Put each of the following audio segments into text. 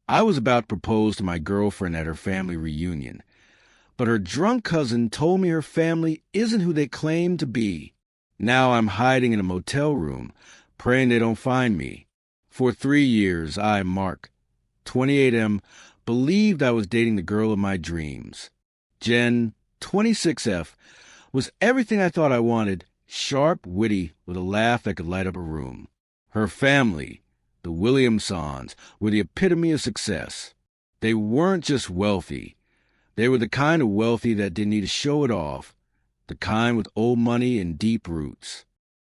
I was about to propose to my girlfriend at her family reunion, but her drunk cousin told me her family isn't who they claim to be. Now I'm hiding in a motel room, praying they don't find me. For 3 years, I, Mark, 28M, believed I was dating the girl of my dreams. Jen, 26F, was everything I thought I wanted, sharp, witty, with a laugh that could light up a room. Her family, the Williamsons, were the epitome of success. They weren't just wealthy. They were the kind of wealthy that didn't need to show it off, the kind with old money and deep roots.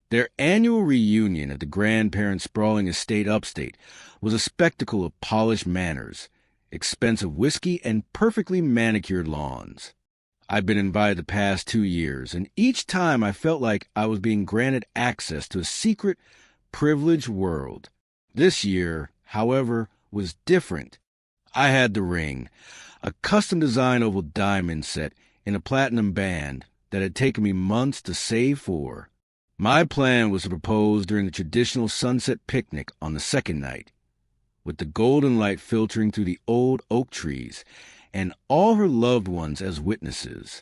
Their annual reunion at the grandparents' sprawling estate upstate was a spectacle of polished manners, expensive whiskey, and perfectly manicured lawns. I've been invited the past 2 years, and each time I felt like I was being granted access to a secret, privileged world. This year, however, was different. I had the ring, a custom-designed oval diamond set in a platinum band that had taken me months to save for. My plan was to propose during the traditional sunset picnic on the second night, with the golden light filtering through the old oak trees and all her loved ones as witnesses.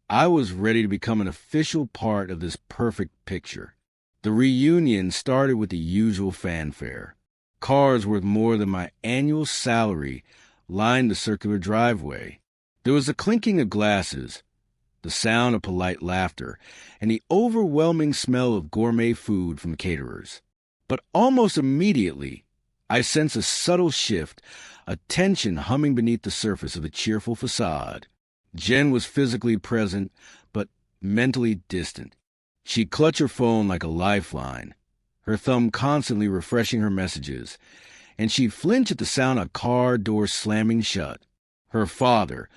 I was ready to become an official part of this perfect picture. The reunion started with the usual fanfare. Cars worth more than my annual salary lined the circular driveway. There was the clinking of glasses, the sound of polite laughter, and the overwhelming smell of gourmet food from caterers. But almost immediately, I sensed a subtle shift, a tension humming beneath the surface of the cheerful facade. Jen was physically present, but mentally distant. She'd clutch her phone like a lifeline, her thumb constantly refreshing her messages, and she'd flinch at the sound of car doors slamming shut. Her father,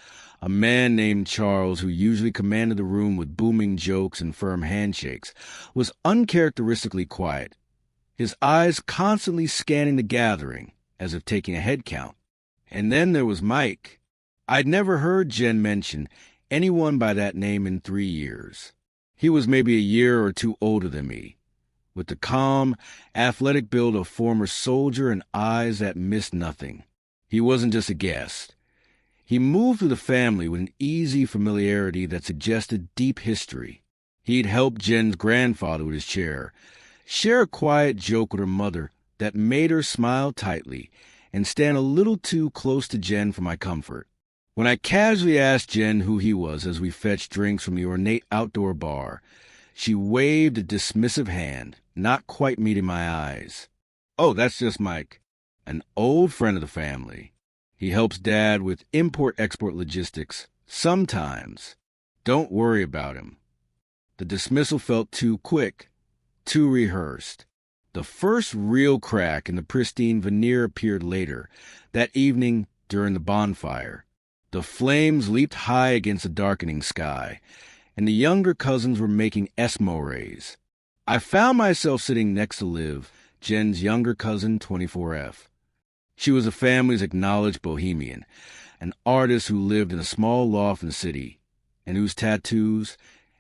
a man named Charles who usually commanded the room with booming jokes and firm handshakes, was uncharacteristically quiet, his eyes constantly scanning the gathering, as if taking a head count. And then there was Mike. I'd never heard Jen mention anyone by that name in 3 years. He was maybe a year or two older than me, with the calm, athletic build of a former soldier and eyes that missed nothing. He wasn't just a guest. He moved through the family with an easy familiarity that suggested deep history. He'd helped Jen's grandfather with his chair, share a quiet joke with her mother that made her smile tightly, and stand a little too close to Jen for my comfort. When I casually asked Jen who he was as we fetched drinks from the ornate outdoor bar, she waved a dismissive hand, not quite meeting my eyes. "Oh, that's just Mike, an old friend of the family. He helps Dad with import-export logistics, sometimes. Don't worry about him." The dismissal felt too quick, too rehearsed. The first real crack in the pristine veneer appeared later, that evening during the bonfire. The flames leaped high against the darkening sky, and the younger cousins were making Eskimo rays. I found myself sitting next to Liv, Jen's younger cousin, 24F. She was the family's acknowledged bohemian, an artist who lived in a small loft in the city, and whose tattoos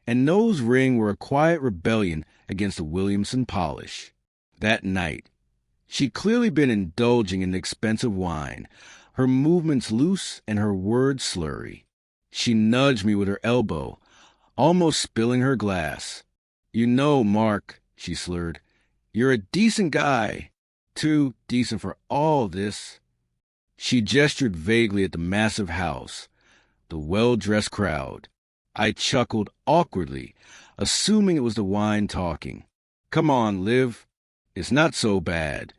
and nose ring were a quiet rebellion against the Williamson polish. That night, she'd clearly been indulging in the expensive wine, her movements loose and her words slurry. She nudged me with her elbow, almost spilling her glass. "You know, Mark," she slurred, "you're a decent guy. Too decent for all this." She gestured vaguely at the massive house, the well-dressed crowd. I chuckled awkwardly, assuming it was the wine talking. "Come on, Liv. It's not so bad."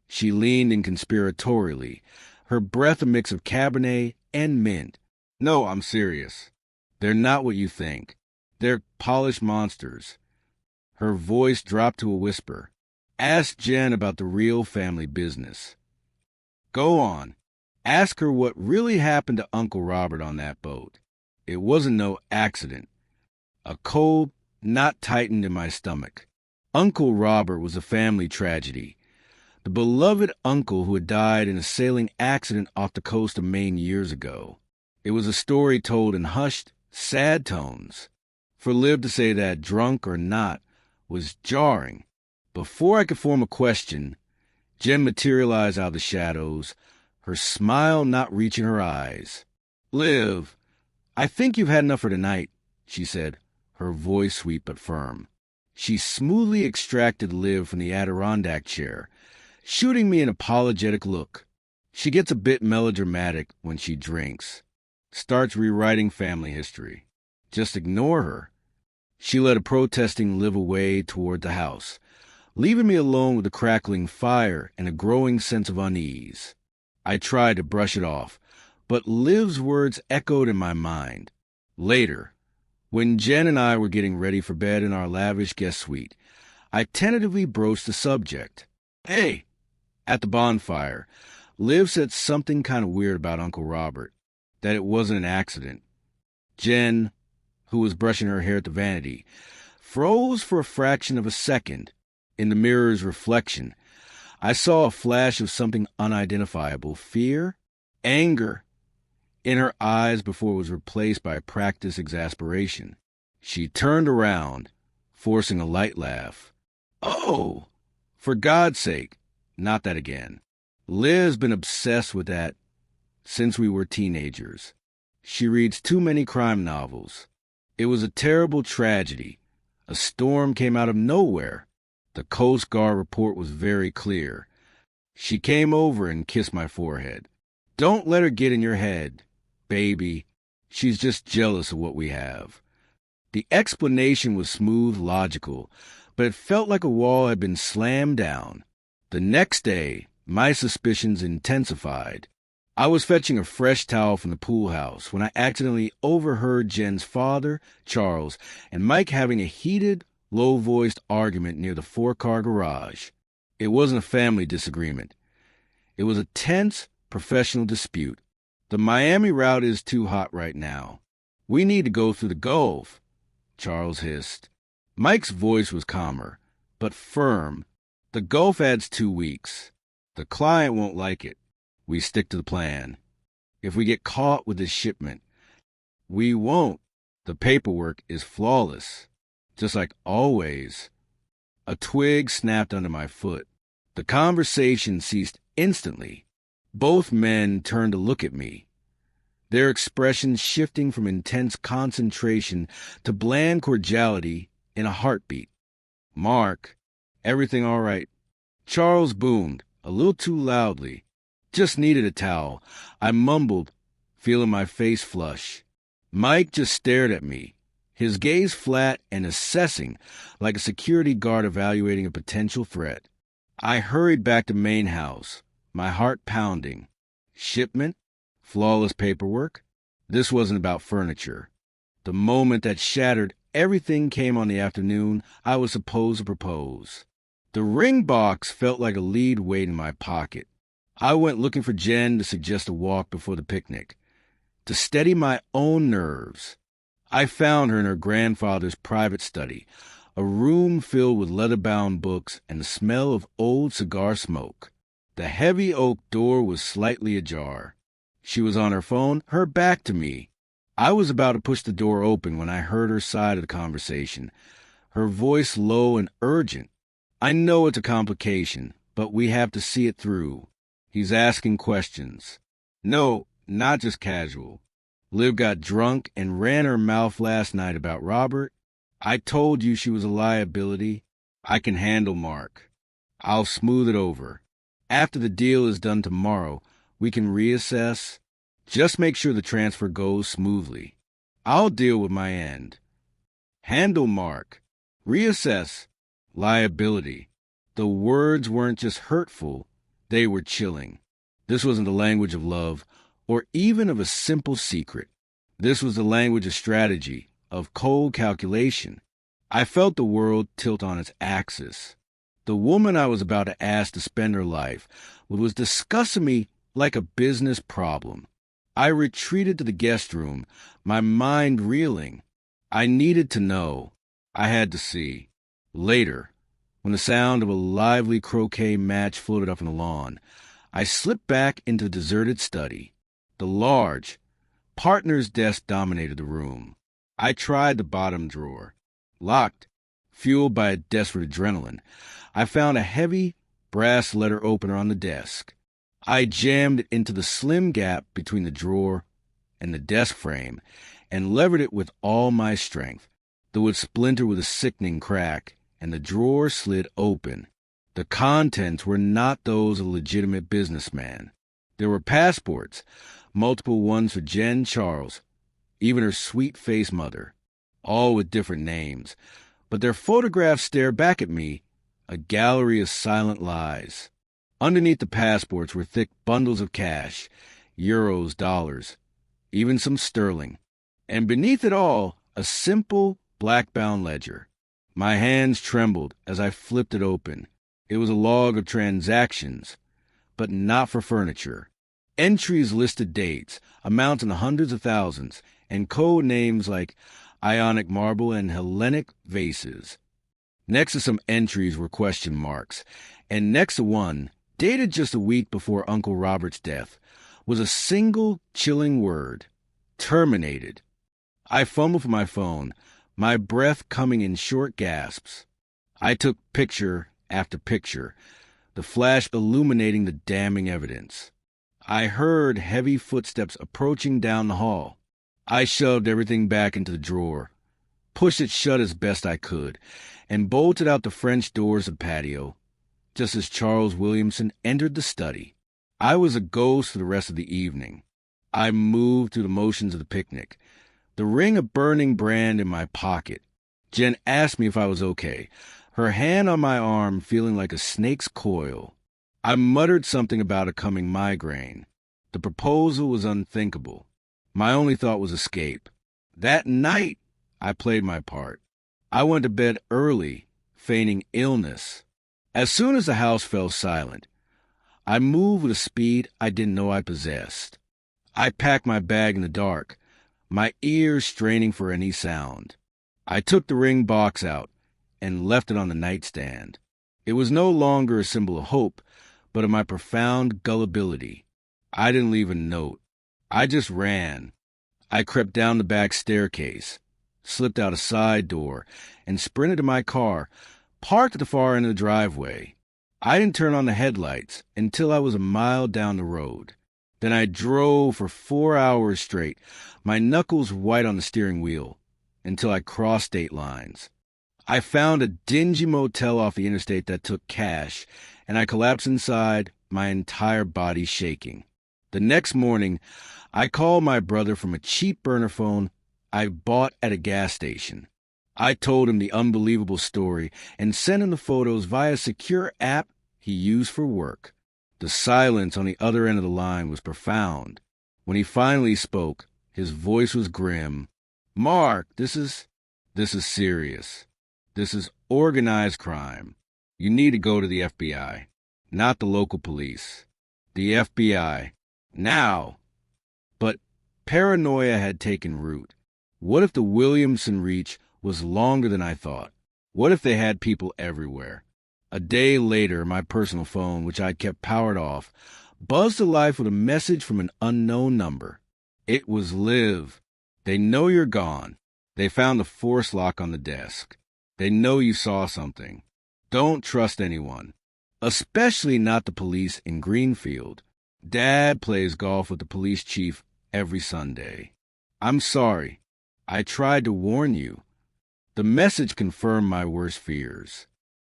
She leaned in conspiratorially, her breath a mix of Cabernet and mint. "No, I'm serious. They're not what you think. They're polished monsters." Her voice dropped to a whisper. "Ask Jen about the real family business. Go on. Ask her what really happened to Uncle Robert on that boat. It wasn't no accident." A cold knot tightened in my stomach. Uncle Robert was a family tragedy. The beloved uncle who had died in a sailing accident off the coast of Maine years ago. It was a story told in hushed, sad tones. For Liv to say that, drunk or not, was jarring. Before I could form a question, Jen materialized out of the shadows, her smile not reaching her eyes. "Liv, I think you've had enough for tonight," she said, her voice sweet but firm. She smoothly extracted Liv from the Adirondack chair, shooting me an apologetic look. She gets a bit melodramatic when she drinks. Starts rewriting family history. Just ignore her. She led a protesting Liv away toward the house, leaving me alone with a crackling fire and a growing sense of unease. I tried to brush it off, but Liv's words echoed in my mind. Later, when Jen and I were getting ready for bed in our lavish guest suite, I tentatively broached the subject. "Hey!" At the bonfire, Liv said something kind of weird about Uncle Robert, that it wasn't an accident. Jen, who was brushing her hair at the vanity, froze for a fraction of a second. In the mirror's reflection, I saw a flash of something unidentifiable, fear, anger, in her eyes before it was replaced by a practiced exasperation. She turned around, forcing a light laugh. "Oh, for God's sake, not that again." Liv's been obsessed with that since we were teenagers. She reads too many crime novels. It was a terrible tragedy. A storm came out of nowhere. The Coast Guard report was very clear. She came over and kissed my forehead. "Don't let her get in your head, baby. She's just jealous of what we have." The explanation was smooth, logical, but it felt like a wall had been slammed down. The next day, my suspicions intensified. I was fetching a fresh towel from the pool house when I accidentally overheard Jen's father, Charles, and Mike having a heated, low-voiced argument near the four-car garage. It wasn't a family disagreement. It was a tense, professional dispute. "The Miami route is too hot right now. We need to go through the Gulf," Charles hissed. Mike's voice was calmer, but firm. "The Gulf adds 2 weeks. The client won't like it. We stick to the plan. If we get caught with this shipment, we won't. The paperwork is flawless. Just like always." A twig snapped under my foot. The conversation ceased instantly. Both men turned to look at me, their expressions shifting from intense concentration to bland cordiality in a heartbeat. "Mark, everything all right?" Charles boomed, a little too loudly. "Just needed a towel," I mumbled, feeling my face flush. Mike just stared at me, his gaze flat and assessing, like a security guard evaluating a potential threat. I hurried back to main house, my heart pounding. Shipment? Flawless paperwork? This wasn't about furniture. The moment that shattered everything came on the afternoon I was supposed to propose. The ring box felt like a lead weight in my pocket. I went looking for Jen to suggest a walk before the picnic, to steady my own nerves. I found her in her grandfather's private study, a room filled with leather-bound books and the smell of old cigar smoke. The heavy oak door was slightly ajar. She was on her phone, her back to me. I was about to push the door open when I heard her side of the conversation, her voice low and urgent. "I know it's a complication, but we have to see it through. He's asking questions." "No, not just casual. Liv got drunk and ran her mouth last night about Robert. I told you she was a liability. I can handle Mark. I'll smooth it over. After the deal is done tomorrow, we can reassess. Just make sure the transfer goes smoothly. I'll deal with my end. Handle Mark. Reassess. Liability." The words weren't just hurtful, they were chilling. This wasn't the language of love, or even of a simple secret. This was the language of strategy, of cold calculation. I felt the world tilt on its axis. The woman I was about to ask to spend her life was discussing me like a business problem. I retreated to the guest room, my mind reeling. I needed to know. I had to see. Later, when the sound of a lively croquet match floated up on the lawn, I slipped back into the deserted study. The large partner's desk dominated the room. I tried the bottom drawer. Locked. Fueled by a desperate adrenaline, I found a heavy brass letter opener on the desk. I jammed it into the slim gap between the drawer and the desk frame and levered it with all my strength. The wood splintered with a sickening crack, and the drawer slid open. The contents were not those of a legitimate businessman. There were passports, multiple ones for Jen Charles, even her sweet-faced mother, all with different names. But their photographs stare back at me, a gallery of silent lies. Underneath the passports were thick bundles of cash, euros, dollars, even some sterling. And beneath it all, a simple, black-bound ledger. My hands trembled as I flipped it open. It was a log of transactions, but not for furniture. Entries listed dates, amounts in the hundreds of thousands, and code names like Ionic marble and Hellenic vases. Next to some entries were question marks, and next to one, dated just a week before Uncle Robert's death, was a single chilling word: terminated. I fumbled for my phone, my breath coming in short gasps. I took picture after picture, the flash illuminating the damning evidence. I heard heavy footsteps approaching down the hall. I shoved everything back into the drawer, pushed it shut as best I could, and bolted out the French doors of the patio, just as Charles Williamson entered the study. I was a ghost for the rest of the evening. I moved through the motions of the picnic, the ring of burning brand in my pocket. Jen asked me if I was okay, her hand on my arm feeling like a snake's coil. I muttered something about a coming migraine. The proposal was unthinkable. My only thought was escape. That night, I played my part. I went to bed early, feigning illness. As soon as the house fell silent, I moved with a speed I didn't know I possessed. I packed my bag in the dark, my ears straining for any sound. I took the ring box out and left it on the nightstand. It was no longer a symbol of hope, but of my profound gullibility. I didn't leave a note. I just ran. I crept down the back staircase, slipped out a side door, and sprinted to my car, parked at the far end of the driveway. I didn't turn on the headlights until I was a mile down the road. Then I drove for 4 hours straight, my knuckles white on the steering wheel, until I crossed state lines. I found a dingy motel off the interstate that took cash, and I collapsed inside, my entire body shaking. The next morning, I called my brother from a cheap burner phone I bought at a gas station. I told him the unbelievable story and sent him the photos via a secure app he used for work. The silence on the other end of the line was profound. When he finally spoke, his voice was grim. "Mark, this is serious. This is organized crime. You need to go to the FBI, not the local police. The FBI. Now!" But paranoia had taken root. What if the Williamson reach was longer than I thought? What if they had people everywhere? A day later, my personal phone, which I'd kept powered off, buzzed to life with a message from an unknown number. It was Liv. "They know you're gone. They found the force lock on the desk. They know you saw something. Don't trust anyone, especially not the police in Greenfield. Dad plays golf with the police chief every Sunday. I'm sorry. I tried to warn you." The message confirmed my worst fears.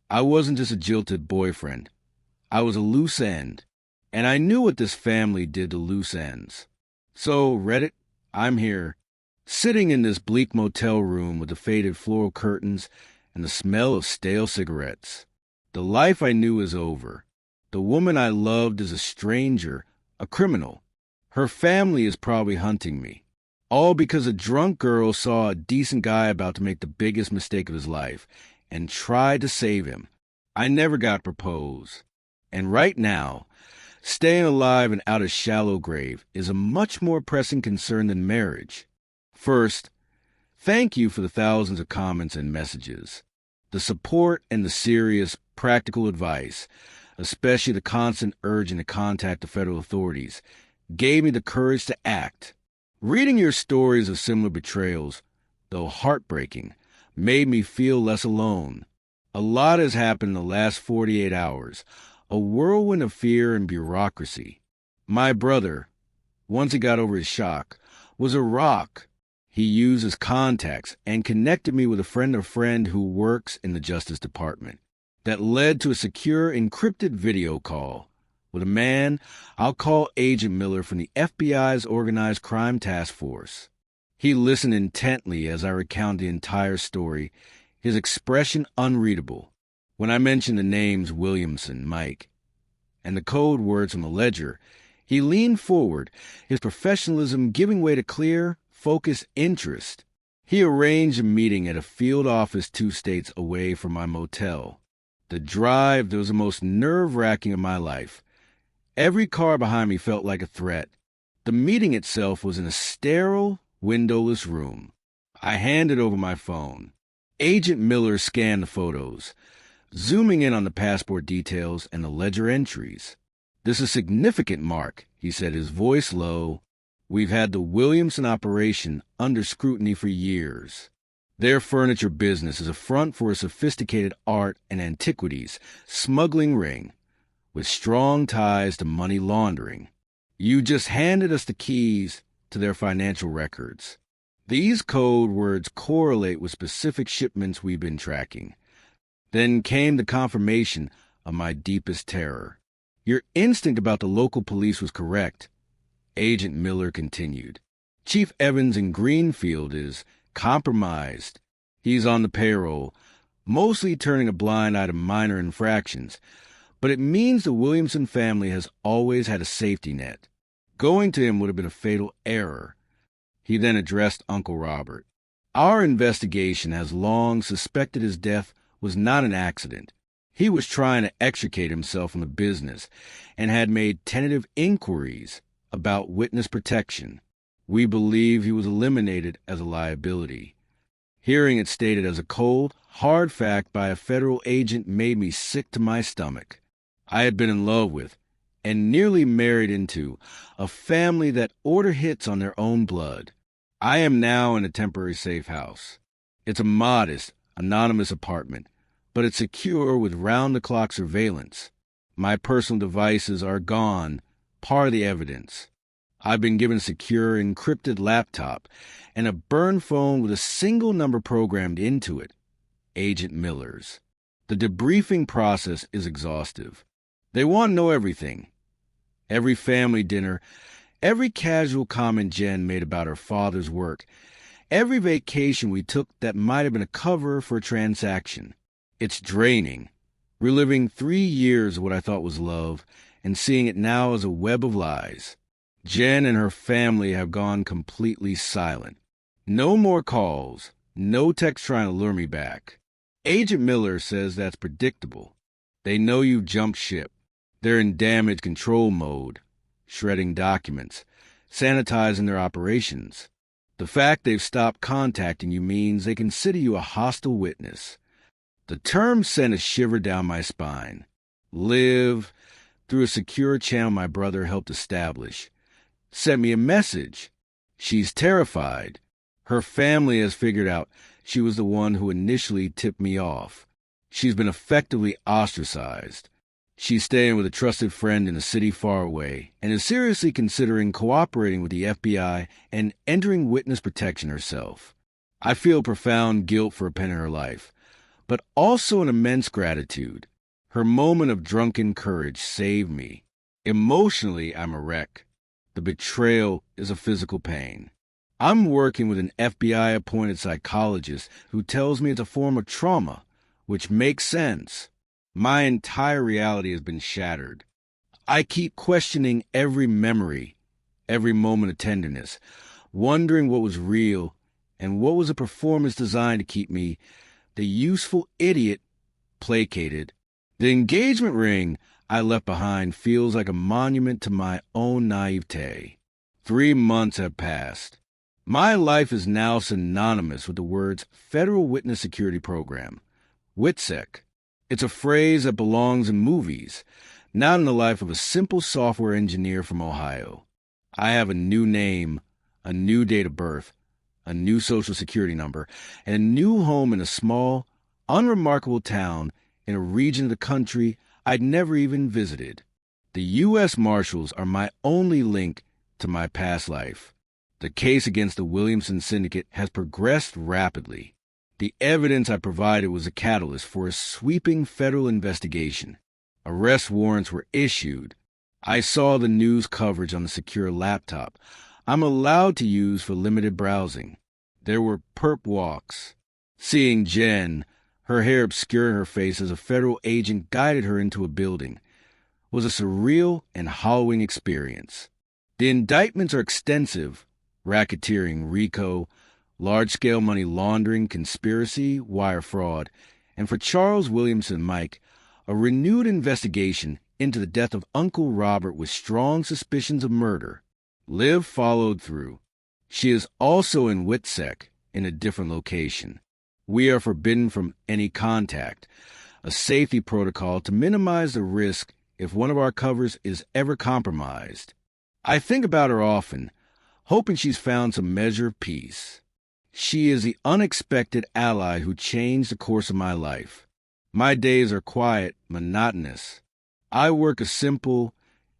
I wasn't just a jilted boyfriend. I was a loose end, and I knew what this family did to loose ends. So, Reddit, I'm here, sitting in this bleak motel room with the faded floral curtains and the smell of stale cigarettes. The life I knew is over. The woman I loved is a stranger, a criminal. Her family is probably hunting me. All because a drunk girl saw a decent guy about to make the biggest mistake of his life and tried to save him. I never got proposed. And right now, staying alive and out of shallow grave is a much more pressing concern than marriage. First, thank you for the thousands of comments and messages. The support and the serious, practical advice, especially the constant urging to contact the federal authorities, gave me the courage to act. Reading your stories of similar betrayals, though heartbreaking, made me feel less alone. A lot has happened in the last 48 hours, a whirlwind of fear and bureaucracy. My brother, once he got over his shock, was a rock. He used his contacts and connected me with a friend who works in the Justice Department. That led to a secure, encrypted video call with a man I'll call Agent Miller from the FBI's Organized Crime Task Force. He listened intently as I recounted the entire story, his expression unreadable. When I mentioned the names Williamson, Mike, and the code words from the ledger, he leaned forward, his professionalism giving way to clear, focused interest. He arranged a meeting at a field office 2 states away from my motel. The drive was the most nerve-wracking of my life. Every car behind me felt like a threat. The meeting itself was in a sterile, windowless room. I handed over my phone. Agent Miller scanned the photos, zooming in on the passport details and the ledger entries. "This is a significant mark," he said, his voice low. "We've had the Williamson operation under scrutiny for years. Their furniture business is a front for a sophisticated art and antiquities smuggling ring with strong ties to money laundering. You just handed us the keys to their financial records. These code words correlate with specific shipments we've been tracking." Then came the confirmation of my deepest terror. "Your instinct about the local police was correct," Agent Miller continued. "Chief Evans in Greenfield is compromised. He's on the payroll, mostly turning a blind eye to minor infractions. But it means the Williamson family has always had a safety net. Going to him would have been a fatal error." He then addressed Uncle Robert. "Our investigation has long suspected his death was not an accident. He was trying to extricate himself from the business and had made tentative inquiries about witness protection. We believe he was eliminated as a liability." Hearing it stated as a cold, hard fact by a federal agent made me sick to my stomach. I had been in love with, and nearly married into, a family that order hits on their own blood. I am now in a temporary safe house. It's a modest, anonymous apartment, but it's secure with round-the-clock surveillance. My personal devices are gone, part of the evidence. I've been given a secure, encrypted laptop and a burn phone with a single number programmed into it, Agent Miller's. The debriefing process is exhaustive. They want to know everything. Every family dinner, every casual comment Jen made about her father's work, every vacation we took that might have been a cover for a transaction. It's draining, reliving 3 years of what I thought was love and seeing it now as a web of lies. Jen and her family have gone completely silent. No more calls, no text trying to lure me back. Agent Miller says that's predictable. They know you've jumped ship. They're in damage control mode, shredding documents, sanitizing their operations. The fact they've stopped contacting you means they consider you a hostile witness. The term sent a shiver down my spine. Live, through a secure channel my brother helped establish, sent me a message. She's terrified. Her family has figured out she was the one who initially tipped me off. She's been effectively ostracized. She's staying with a trusted friend in a city far away and is seriously considering cooperating with the FBI and entering witness protection herself. I feel profound guilt for appending her life, but also an immense gratitude. Her moment of drunken courage saved me. Emotionally, I'm a wreck. The betrayal is a physical pain. I'm working with an FBI-appointed psychologist who tells me it's a form of trauma, which makes sense. My entire reality has been shattered. I keep questioning every memory, every moment of tenderness, wondering what was real and what was a performance designed to keep me, the useful idiot, placated. The engagement ring I left behind feels like a monument to my own naivete. 3 months have passed. My life is now synonymous with the words Federal Witness Security Program, WITSEC. It's a phrase that belongs in movies, not in the life of a simple software engineer from Ohio. I have a new name, a new date of birth, a new social security number, and a new home in a small, unremarkable town in a region of the country I'd never even visited. The U.S. Marshals are my only link to my past life. The case against the Williamson syndicate has progressed rapidly. The evidence I provided was a catalyst for a sweeping federal investigation. Arrest warrants were issued. I saw the news coverage on the secure laptop I'm allowed to use for limited browsing. There were perp walks. Seeing Jen, her hair obscuring her face as a federal agent guided her into a building, was a surreal and hollowing experience. The indictments are extensive: racketeering, RICO, large-scale money laundering, conspiracy, wire fraud, and for Charles Williamson Mike, a renewed investigation into the death of Uncle Robert with strong suspicions of murder. Liv followed through. She is also in WITSEC, in a different location. We are forbidden from any contact, a safety protocol to minimize the risk if one of our covers is ever compromised. I think about her often, hoping she's found some measure of peace. She is the unexpected ally who changed the course of my life. My days are quiet, monotonous. I work a simple,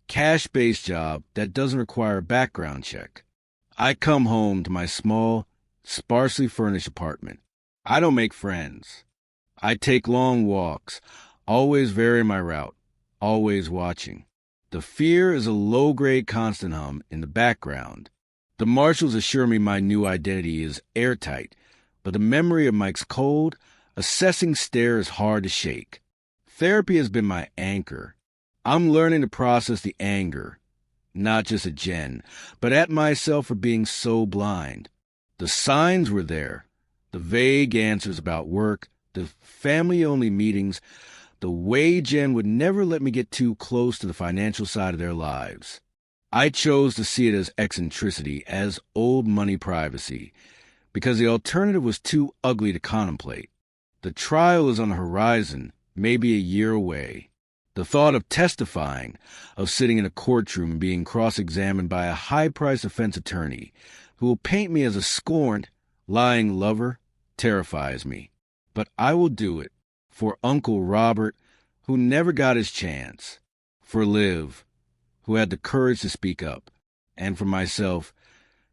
cash-based job that doesn't require a background check. I come home to my small, sparsely furnished apartment. I don't make friends. I take long walks, always varying my route, always watching. The fear is a low-grade constant hum in the background. The marshals assure me my new identity is airtight, but the memory of Mike's cold, assessing stare is hard to shake. Therapy has been my anchor. I'm learning to process the anger, not just at Jen, but at myself for being so blind. The signs were there, the vague answers about work, the family-only meetings, the way Jen would never let me get too close to the financial side of their lives. I chose to see it as eccentricity, as old money privacy, because the alternative was too ugly to contemplate. The trial is on the horizon, maybe a year away. The thought of testifying, of sitting in a courtroom and being cross-examined by a high-priced defense attorney who will paint me as a scorned, lying lover, terrifies me. But I will do it, for Uncle Robert, who never got his chance, for Liv, who had the courage to speak up, and for myself,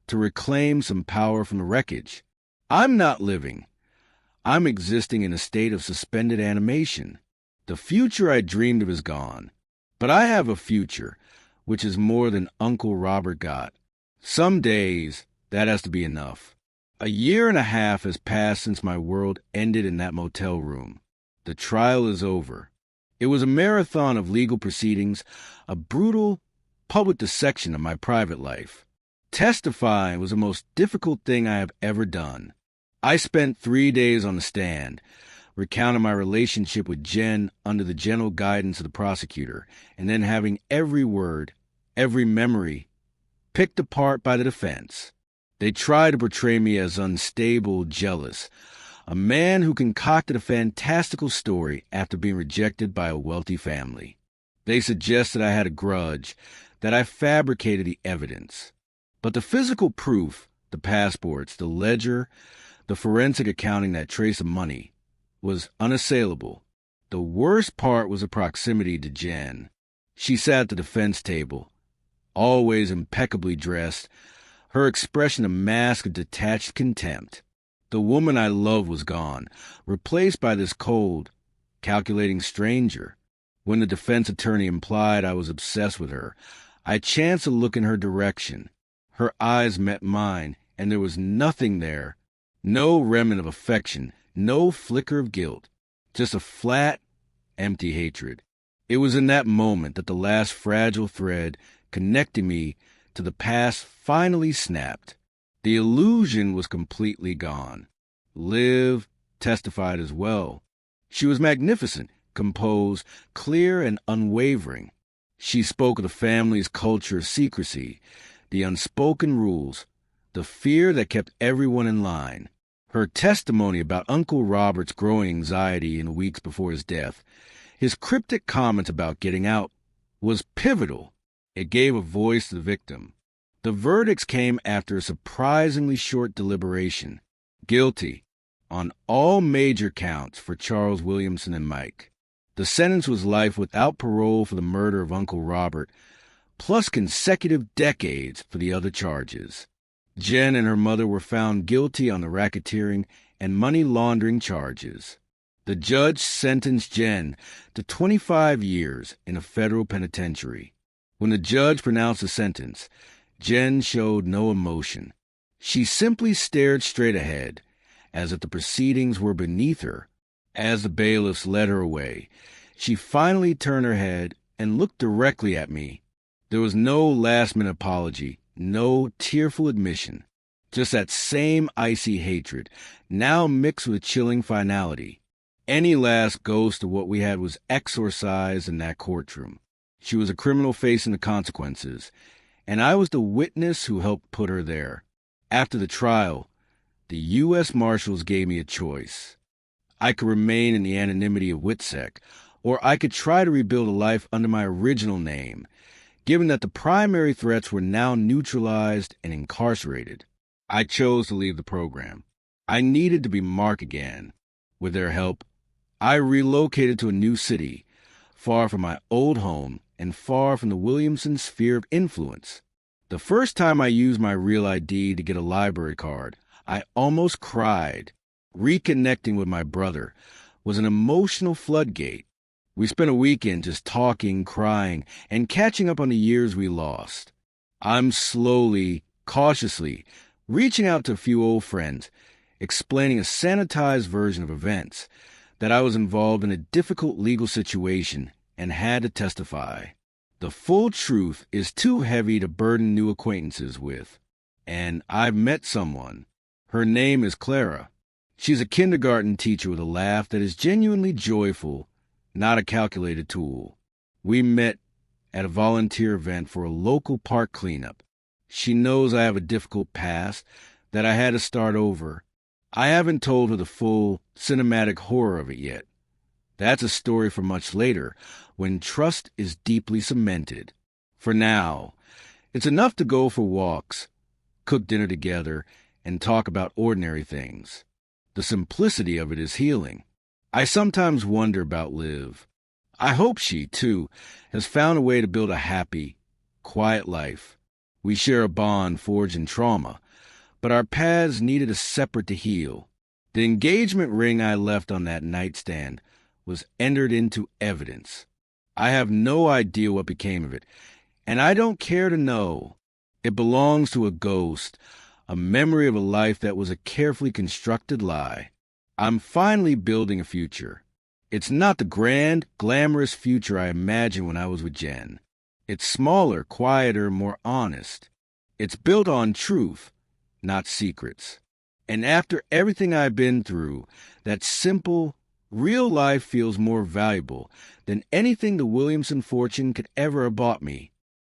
to reclaim some power from the wreckage. I'm not living. I'm existing in a state of suspended animation. The future I dreamed of is gone. But I have a future, which is more than Uncle Robert got. Some days, that has to be enough. A year and a half has passed since my world ended in that motel room. The trial is over. It was a marathon of legal proceedings, a brutal public dissection of my private life. Testifying was the most difficult thing I have ever done. I spent 3 days on the stand, recounting my relationship with Jen under the gentle guidance of the prosecutor, and then having every word, every memory, picked apart by the defense. They tried to portray me as unstable, jealous, a man who concocted a fantastical story after being rejected by a wealthy family. They suggested I had a grudge, that I fabricated the evidence. But the physical proof, the passports, the ledger, the forensic accounting that traced the money, was unassailable. The worst part was the proximity to Jen. She sat at the defense table, always impeccably dressed, her expression a mask of detached contempt. The woman I loved was gone, replaced by this cold, calculating stranger. When the defense attorney implied I was obsessed with her, I chanced a look in her direction. Her eyes met mine, and there was nothing there, no remnant of affection, no flicker of guilt, just a flat, empty hatred. It was in that moment that the last fragile thread connecting me to the past finally snapped. The illusion was completely gone. Liv testified as well. She was magnificent, composed, clear, and unwavering. She spoke of the family's culture of secrecy, the unspoken rules, the fear that kept everyone in line. Her testimony about Uncle Robert's growing anxiety in the weeks before his death, his cryptic comments about getting out, was pivotal. It gave a voice to the victim. The verdicts came after a surprisingly short deliberation. Guilty on all major counts for Charles Williamson and Mike. The sentence was life without parole for the murder of Uncle Robert, plus consecutive decades for the other charges. Jen and her mother were found guilty on the racketeering and money laundering charges. The judge sentenced Jen to 25 years in a federal penitentiary. When the judge pronounced the sentence, Jen showed no emotion. She simply stared straight ahead, as if the proceedings were beneath her. As the bailiffs led her away, she finally turned her head and looked directly at me. There was no last-minute apology, no tearful admission, just that same icy hatred, now mixed with chilling finality. Any last ghost of what we had was exorcised in that courtroom. She was a criminal facing the consequences, and I was the witness who helped put her there. After the trial, the U.S. Marshals gave me a choice. I could remain in the anonymity of Witsec, or I could try to rebuild a life under my original name, given that the primary threats were now neutralized and incarcerated. I chose to leave the program. I needed to be Mark again. With their help, I relocated to a new city, far from my old home and far from the Williamsons' sphere of influence. The first time I used my real ID to get a library card, I almost cried. Reconnecting with my brother was an emotional floodgate. We spent a weekend just talking, crying, and catching up on the years we lost. I'm slowly, cautiously, reaching out to a few old friends, explaining a sanitized version of events, that I was involved in a difficult legal situation and had to testify. The full truth is too heavy to burden new acquaintances with. And I've met someone. Her name is Clara. She's a kindergarten teacher with a laugh that is genuinely joyful, not a calculated tool. We met at a volunteer event for a local park cleanup. She knows I have a difficult past, that I had to start over. I haven't told her the full cinematic horror of it yet. That's a story for much later, when trust is deeply cemented. For now, it's enough to go for walks, cook dinner together, and talk about ordinary things. The simplicity of it is healing. I sometimes wonder about Liv. I hope she, too, has found a way to build a happy, quiet life. We share a bond forged in trauma, but our paths needed a separate to heal. The engagement ring I left on that nightstand was entered into evidence. I have no idea what became of it, and I don't care to know. It belongs to a ghost, a memory of a life that was a carefully constructed lie. I'm finally building a future. It's not the grand, glamorous future I imagined when I was with Jen. It's smaller, quieter, more honest. It's built on truth, not secrets. And after everything I've been through, that simple, real life feels more valuable than anything the Williamson fortune could ever have bought me.